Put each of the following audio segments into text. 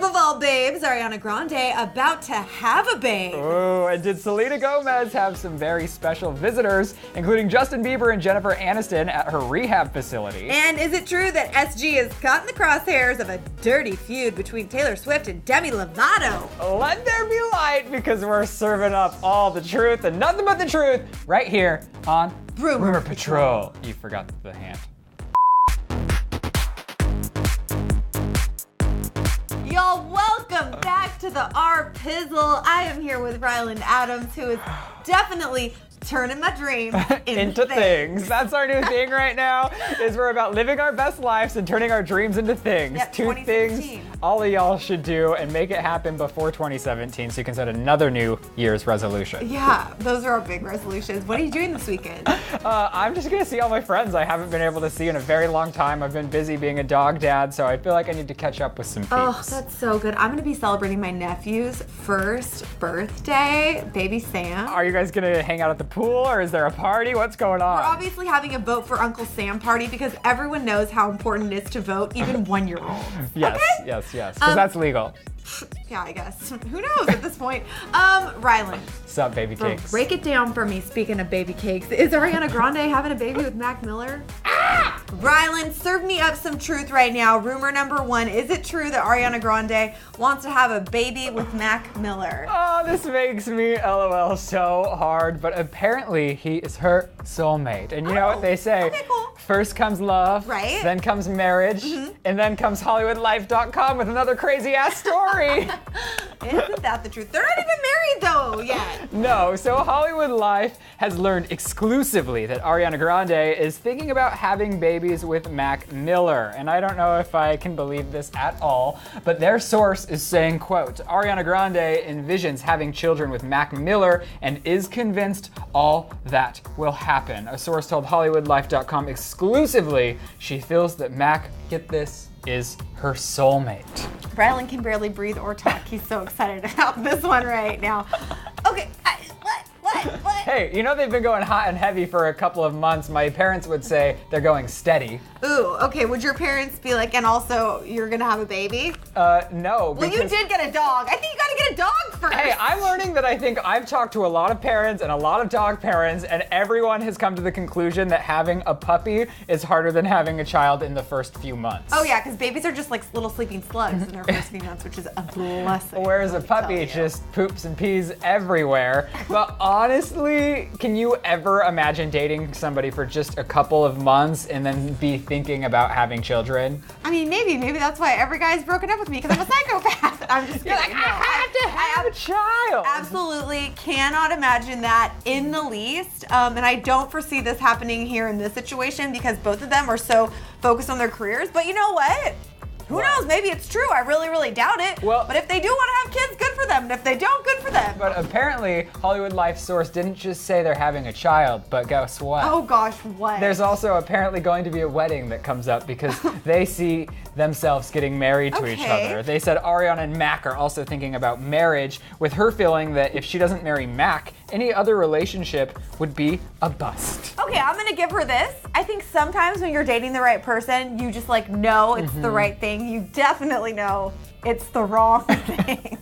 babe of all babes, Ariana Grande, about to have a babe. Oh, and did Selena Gomez have some very special visitors, including Justin Bieber and Jennifer Aniston at her rehab facility? And is it true that SG is caught in the crosshairs of a dirty feud between Taylor Swift and Demi Lovato? Let there be light, because we're serving up all the truth and nothing but the truth right here on Rumor Patrol. You forgot the hand. Y'all, welcome back to the R Pizzle. I am here with Ryland Adams, who is definitely turning my dreams into things. That's our new thing right now, is we're about living our best lives and turning our dreams into things. Yep, Two things all of y'all should do and make it happen before 2017 so you can set another New Year's resolution. Yeah, those are our big resolutions. What are you doing this weekend? I'm just gonna see all my friends I haven't been able to see in a very long time. I've been busy being a dog dad, so I feel like I need to catch up with some peeps. Oh, that's so good. I'm gonna be celebrating my nephew's first birthday, baby Sam. Are you guys gonna hang out at the pool, or is there a party? What's going on? We're obviously having a vote for Uncle Sam party because everyone knows how important it is to vote, even 1-year-olds. Yes, okay? yes, because that's legal. Yeah, I guess. Who knows at this point? Ryland. Sup, baby cakes? Break it down for me, speaking of baby cakes. Is Ariana Grande having a baby with Mac Miller? Ryland, serve me up some truth right now. Rumor number one, is it true that Ariana Grande wants to have a baby with Mac Miller? Oh, this makes me LOL so hard, but apparently he is her soulmate. And you know what they say? Okay, cool. First comes love, right? Then comes marriage, and then comes HollywoodLife.com with another crazy ass story. Isn't that the truth? They're not even married though yet. No, so Hollywood Life has learned exclusively that Ariana Grande is thinking about having babies with Mac Miller. And I don't know if I can believe this at all, but their source is saying, quote, Ariana Grande envisions having children with Mac Miller and is convinced all that will happen. A source told HollywoodLife.com exclusively she feels that Mac, get this, is her soulmate. Ryland can barely breathe or talk. He's so excited about this one right now. Okay, what? Hey, you know they've been going hot and heavy for a couple of months. My parents would say they're going steady. Ooh, okay, would your parents be like, and also you're gonna have a baby? No. Well, you did get a dog. I think you gotta get a dog first. Hey, I'm learning that I think I've talked to a lot of parents and a lot of dog parents, and everyone has come to the conclusion that having a puppy is harder than having a child in the first few months. Oh yeah, because babies are just like little sleeping slugs in their first few months, which is a blessing. Whereas a puppy just poops and pees everywhere. But honestly, can you ever imagine dating somebody for just a couple of months and then be thinking about having children? I mean, maybe that's why every guy's broken up with me, because I'm a psychopath. I'm just kidding. You're like, I have to have a child. Absolutely cannot imagine that in the least. And I don't foresee this happening here in this situation because both of them are so focused on their careers. But you know what? Who knows? Maybe it's true. I really doubt it. Well, but if they do want to have kids, good for them. And if they don't, good for them. But apparently, Hollywood Life source didn't just say they're having a child, but guess what? Oh gosh, what? There's also apparently going to be a wedding that comes up because they see themselves getting married to each other. They said Ariana and Mac are also thinking about marriage, with her feeling that if she doesn't marry Mac, any other relationship would be a bust. Okay, I'm gonna give her this. I think sometimes when you're dating the right person, you just like know it's the right thing. You definitely know it's the wrong thing.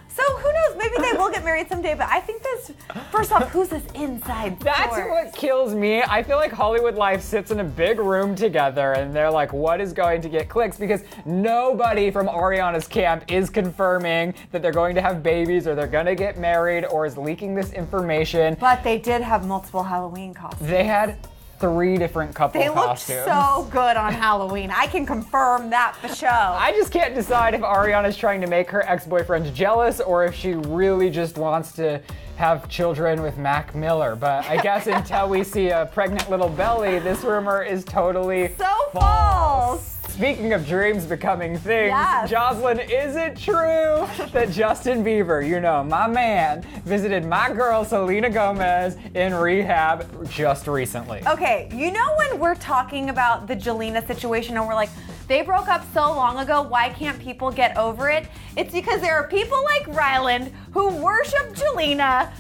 So who knows? Maybe they will get married someday, but I think this, first off, who's this inside That's source? what kills me. I feel like Hollywood Life sits in a big room together and they're like, what is going to get clicks? Because nobody from Ariana's camp is confirming that they're going to have babies or they're gonna get married or is leaking this information. But they did have multiple Halloween costumes. They had 3 different couple costumes. They looked so good on Halloween. I can confirm that for sure. I just can't decide if Ariana's trying to make her ex-boyfriends jealous or if she really just wants to have children with Mac Miller. But I guess until we see a pregnant little belly, this rumor is totally so false. Speaking of dreams becoming things, yes. Jocelyn, is it true that Justin Bieber, you know, my man, visited my girl Selena Gomez in rehab just recently? Okay, you know when we're talking about the Jelena situation and we're like, they broke up so long ago, why can't people get over it? It's because there are people like Ryland who worship Jelena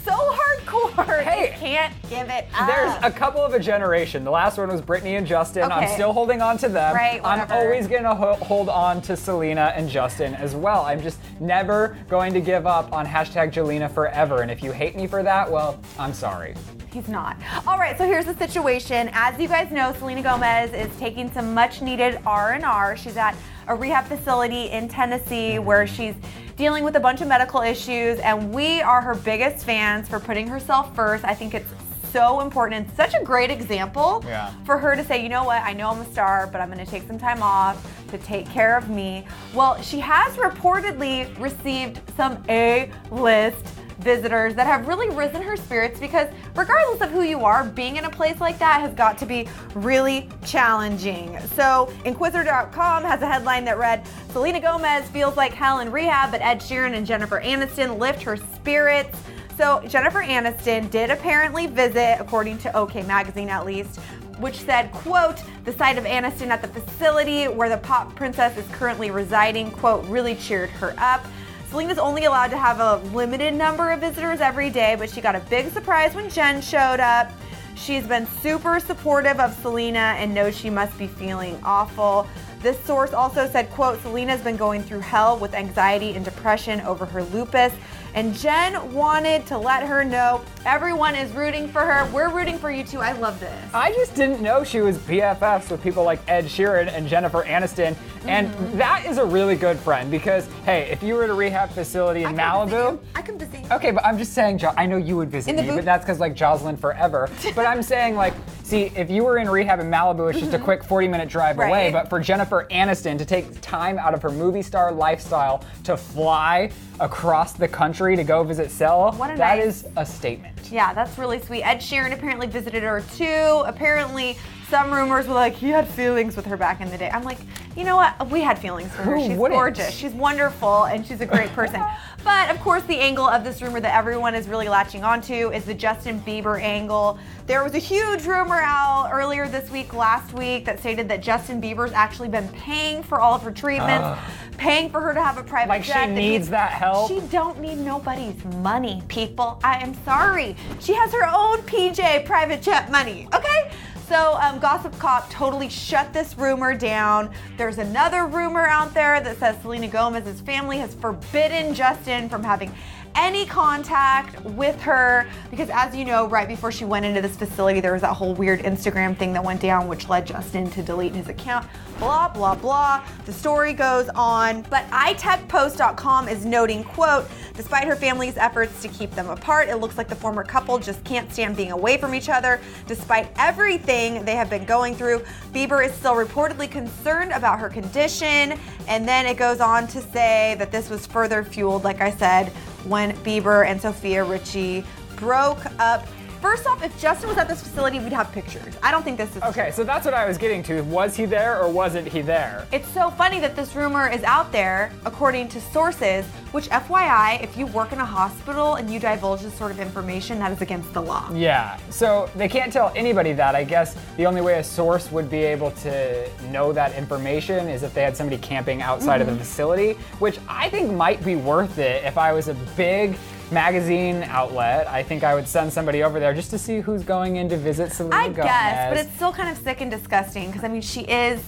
so hardcore. Hey, they can't give it up. There's a couple of a generation. The last one was Britney and Justin. Okay. I'm still holding on to them. Right, whatever. I'm always going to hold on to Selena and Justin as well. I'm just never going to give up on hashtag Jelena forever. And if you hate me for that, well, I'm sorry. He's not. All right, so here's the situation. As you guys know, Selena Gomez is taking some much needed R&R. She's at a rehab facility in Tennessee where she's dealing with a bunch of medical issues, and we are her biggest fans for putting herself first. I think it's so important and such a great example for her to say, you know what, I know I'm a star, but I'm going to take some time off to take care of me. Well, she has reportedly received some A-list visitors that have really risen her spirits, because regardless of who you are, being in a place like that has got to be really challenging. So Inquisitor.com has a headline that read, Selena Gomez feels like hell in rehab, but Ed Sheeran and Jennifer Aniston lift her spirits. So Jennifer Aniston did apparently visit, according to OK Magazine at least, which said, quote, the sight of Aniston at the facility where the pop princess is currently residing, quote, really cheered her up. Selena's only allowed to have a limited number of visitors every day, but she got a big surprise when Jen showed up. She's been super supportive of Selena and knows she must be feeling awful. This source also said, quote, Selena's been going through hell with anxiety and depression over her lupus, and Jen wanted to let her know everyone is rooting for her. We're rooting for you too. I love this. I just didn't know she was BFFs with people like Ed Sheeran and Jennifer Aniston. And that is a really good friend, because, hey, if you were at a rehab facility in Malibu. I can visit you. Okay, but I'm just saying, I know you would visit me, but that's because, like, Jocelyn forever. But I'm saying, like, see, if you were in rehab in Malibu, it's just a quick 40-minute drive away. But for Jennifer Aniston to take time out of her movie star lifestyle to fly across the country to go visit Sel, that is a statement. Yeah, that's really sweet. Ed Sheeran apparently visited her too. Apparently, some rumors were like he had feelings with her back in the day. I'm like, you know what? We had feelings for her. She's gorgeous. She's wonderful, and she's a great person. But of course, the angle of this rumor that everyone is really latching onto is the Justin Bieber angle. There was a huge rumor out earlier this week, last week, that stated that Justin Bieber's actually been paying for all of her treatments, paying for her to have a private jet. Like she needs that help? She don't need nobody's money, people. I am sorry. She has her own PJ private jet money, okay? So Gossip Cop totally shut this rumor down. There's another rumor out there that says Selena Gomez's family has forbidden Justin from having any contact with her, because as you know, right before she went into this facility, there was that whole weird Instagram thing that went down, which led Justin to delete his account, blah, blah, blah. The story goes on, but iTechPost.com is noting, quote, despite her family's efforts to keep them apart, it looks like the former couple just can't stand being away from each other. Despite everything they have been going through, Bieber is still reportedly concerned about her condition. And then it goes on to say that this was further fueled, like I said, when Bieber and Sophia Richie broke up. First off, if Justin was at this facility, we'd have pictures. I don't think this is okay, true. So that's what I was getting to. Was he there or wasn't he there? It's so funny that this rumor is out there, according to sources, which FYI, if you work in a hospital and you divulge this sort of information, that is against the law. Yeah, so they can't tell anybody that. I guess the only way a source would be able to know that information is if they had somebody camping outside of the facility, which I think might be worth it. If I was a big magazine outlet, I think I would send somebody over there just to see who's going in to visit Selena Gomez. I guess, but it's still kind of sick and disgusting, because I mean, she is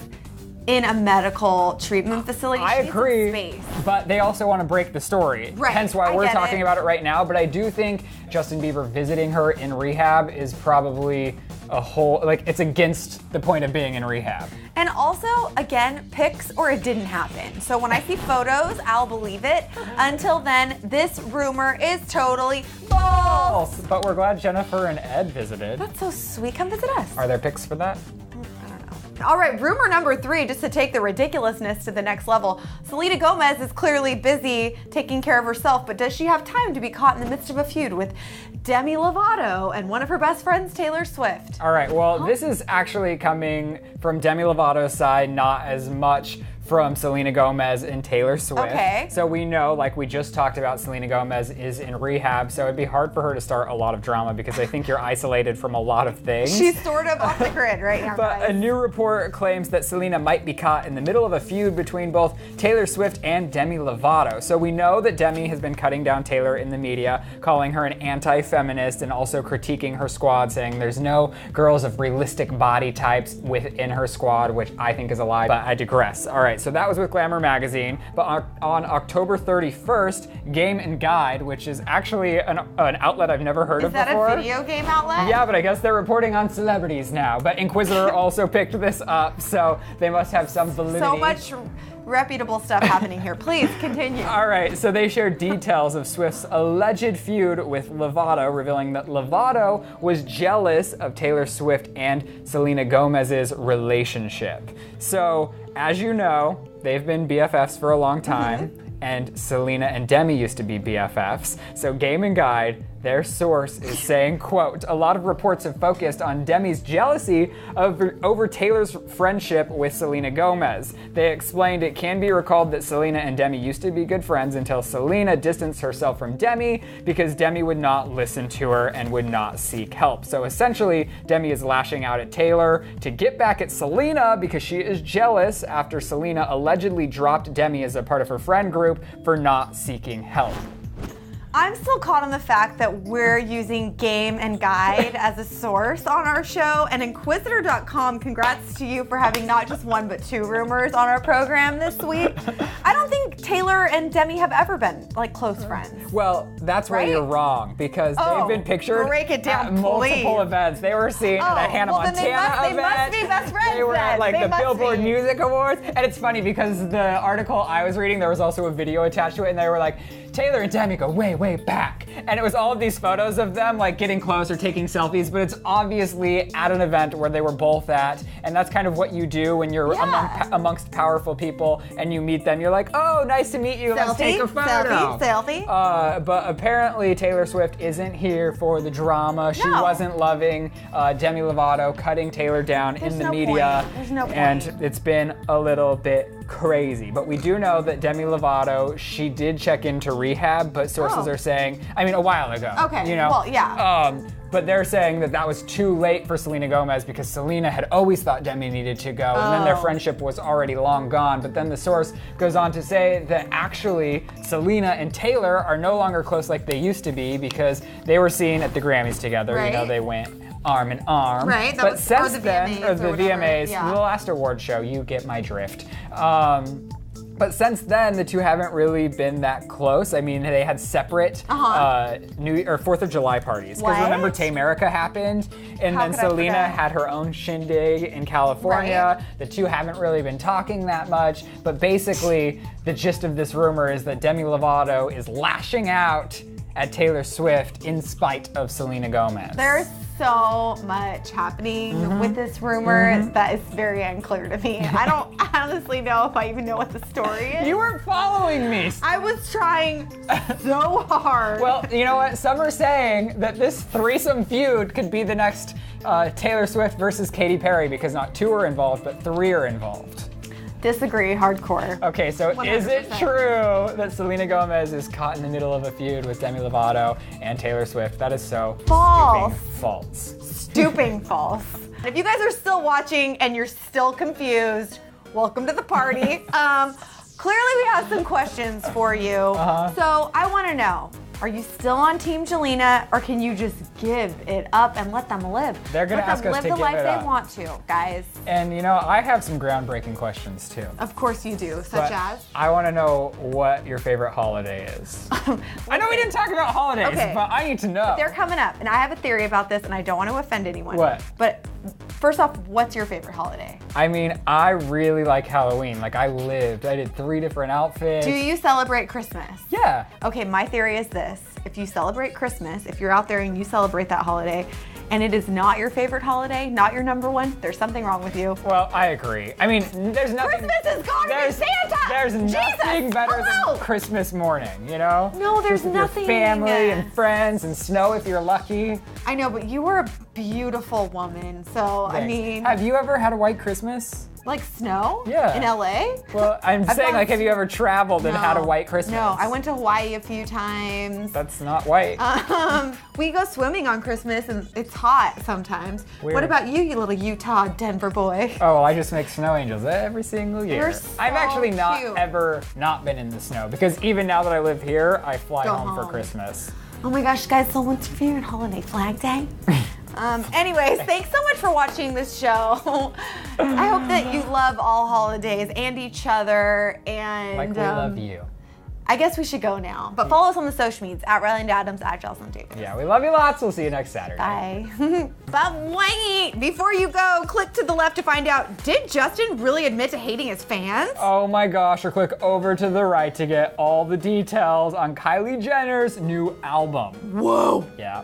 in a medical treatment facility. I agree, space. But they also want to break the story. Right. Hence why we're talking about it right now. But I do think Justin Bieber visiting her in rehab is probably a whole, like, it's against the point of being in rehab. And also, again, pics or it didn't happen. So when I see photos, I'll believe it. Until then, this rumor is totally false. But we're glad Jennifer and Ed visited. That's so sweet. Come visit us. Are there pics for that? All right, rumor number 3, just to take the ridiculousness to the next level. Selena Gomez is clearly busy taking care of herself, but does she have time to be caught in the midst of a feud with Demi Lovato and one of her best friends, Taylor Swift. All right, well, this is actually coming from Demi Lovato's side, not as much from Selena Gomez and Taylor Swift. Okay. So we know, like we just talked about, Selena Gomez is in rehab, so it'd be hard for her to start a lot of drama because I think you're isolated from a lot of things. She's sort of off the grid right now, But guys. a new report claims that Selena might be caught in the middle of a feud between both Taylor Swift and Demi Lovato. So we know that Demi has been cutting down Taylor in the media, calling her an anti-feminist and also critiquing her squad, saying there's no girls of realistic body types within her squad, which I think is a lie, but I digress. All right, so that was with Glamour magazine, but on October 31st, Game and Guide, which is actually an outlet I've never heard of before. Is that a video game outlet? Yeah, but I guess they're reporting on celebrities now. But Inquisitor also picked this up, so they must have some validity. So much reputable stuff happening here. Please continue. All right, so they shared details of Swift's alleged feud with Lovato, revealing that Lovato was jealous of Taylor Swift and Selena Gomez's relationship. So, as you know, they've been BFFs for a long time, and Selena and Demi used to be BFFs. So Game and Guide, their source is saying, quote, a lot of reports have focused on Demi's jealousy over Taylor's friendship with Selena Gomez. They explained it can be recalled that Selena and Demi used to be good friends until Selena distanced herself from Demi because Demi would not listen to her and would not seek help. So essentially, Demi is lashing out at Taylor to get back at Selena because she is jealous after Selena allegedly dropped Demi as a part of her friend group for not seeking help. I'm still caught on the fact that we're using Game and Guide as a source on our show, and Inquisitor.com, congrats to you for having not just one but two rumors on our program this week. I don't think Taylor and Demi have ever been like close friends. Well, that's where Right? you're wrong because they've been pictured break it down, at multiple please. events. They were seen at a Hannah well, then Montana they event. must be best friends They were at then. like They the must Billboard be. Music Awards, and it's funny because the article I was reading, there was also a video attached to it, and they were like, Taylor and Demi go way back, and it was all of these photos of them like getting close or taking selfies, but it's obviously at an event where they were both at, and that's kind of what you do when you're amongst powerful people and you meet them. You're like, oh, nice to meet you. Let's take a photo. Selfie. But apparently Taylor Swift isn't here for the drama. She No. wasn't loving Demi Lovato cutting Taylor down in the no media. point. There's no point. And it's been a little bit crazy. But we do know that Demi Lovato, she did check into rehab, but sources are saying, I mean, a while ago. Okay, You know? well, yeah. But they're saying that that was too late for Selena Gomez because Selena had always thought Demi needed to go, and then their friendship was already long gone. But then the source goes on to say that actually Selena and Taylor are no longer close like they used to be because they were seen at the Grammys together. Right. You know, they went arm in arm. Right, that But was- since or the then, VMAs or the or whatever, VMAs, yeah. the last award show, you get my drift. But since then, the two haven't really been that close. I mean, they had separate New or 4th of July parties. Because What? remember, Taymerica happened, and How then could I Selena forget? had her own shindig in California. Right. The two haven't really been talking that much. But basically, the gist of this rumor is that Demi Lovato is lashing out at Taylor Swift in spite of Selena Gomez. There's so much happening with this rumor that is very unclear to me. I don't honestly know if I even know what the story is. You weren't following me. I was trying so hard. Well, you know what? Some are saying that this threesome feud could be the next Taylor Swift versus Katy Perry because not two are involved, but three are involved. Disagree hardcore. Okay, so is it 100%. true that Selena Gomez is caught in the middle of a feud with Demi Lovato and Taylor Swift? That is so False. stupid false. Stooping false. If you guys are still watching and you're still confused, welcome to the party. Clearly we have some questions for you. So I want to know, are you still on Team Jelena, or can you just give it up and let them live? They're gonna ask us live to the give life it they up. want to, guys. And you know, I have some groundbreaking questions too. Of course you do, such But as? I want to know what your favorite holiday is. I know we didn't talk about holidays, Okay. but I need to know. They're coming up, and I have a theory about this, and I don't want to offend anyone. What? But first off, what's your favorite holiday? I mean, I really like Halloween. Like, I did 3 different outfits. Do you celebrate Christmas? Yeah. Okay, my theory is this. If you celebrate Christmas, if you're out there and you celebrate that holiday, and it is not your favorite holiday, not your number one, there's something wrong with you. Well, I agree. I mean, there's nothing. Christmas is gone with Santa! There's nothing Jesus, better hello! than Christmas morning, you know? No, there's Just with nothing. Your family and friends and snow if you're lucky. I know, but you are a beautiful woman, so I Thanks. mean, Have you ever had a white Christmas? like snow? Yeah. In LA? Well, I'm saying, gone- like, have you ever traveled and had a No. white Christmas? No, I went to Hawaii a few times. That's not white. We go swimming on Christmas and it's hot sometimes. Weird. What about you, you little Utah Denver boy? Oh, well, I just make snow angels every single year. You're so I've actually not cute. ever not been in the snow because even now that I live here, I fly Go home for home. Christmas. Oh my gosh, guys, so what's your favorite holiday? Flag Day? Anyways, thanks so much for watching this show. I hope that you love all holidays and each other. And Like we love you. I guess we should go now. But follow us on the social medias at Riley and Adams, at Jocelyn Davis. Yeah, we love you lots. We'll see you next Saturday. Bye. But wait, before you go, click to the left to find out, did Justin really admit to hating his fans? Oh my gosh, or click over to the right to get all the details on Kylie Jenner's new album. Whoa. Yeah.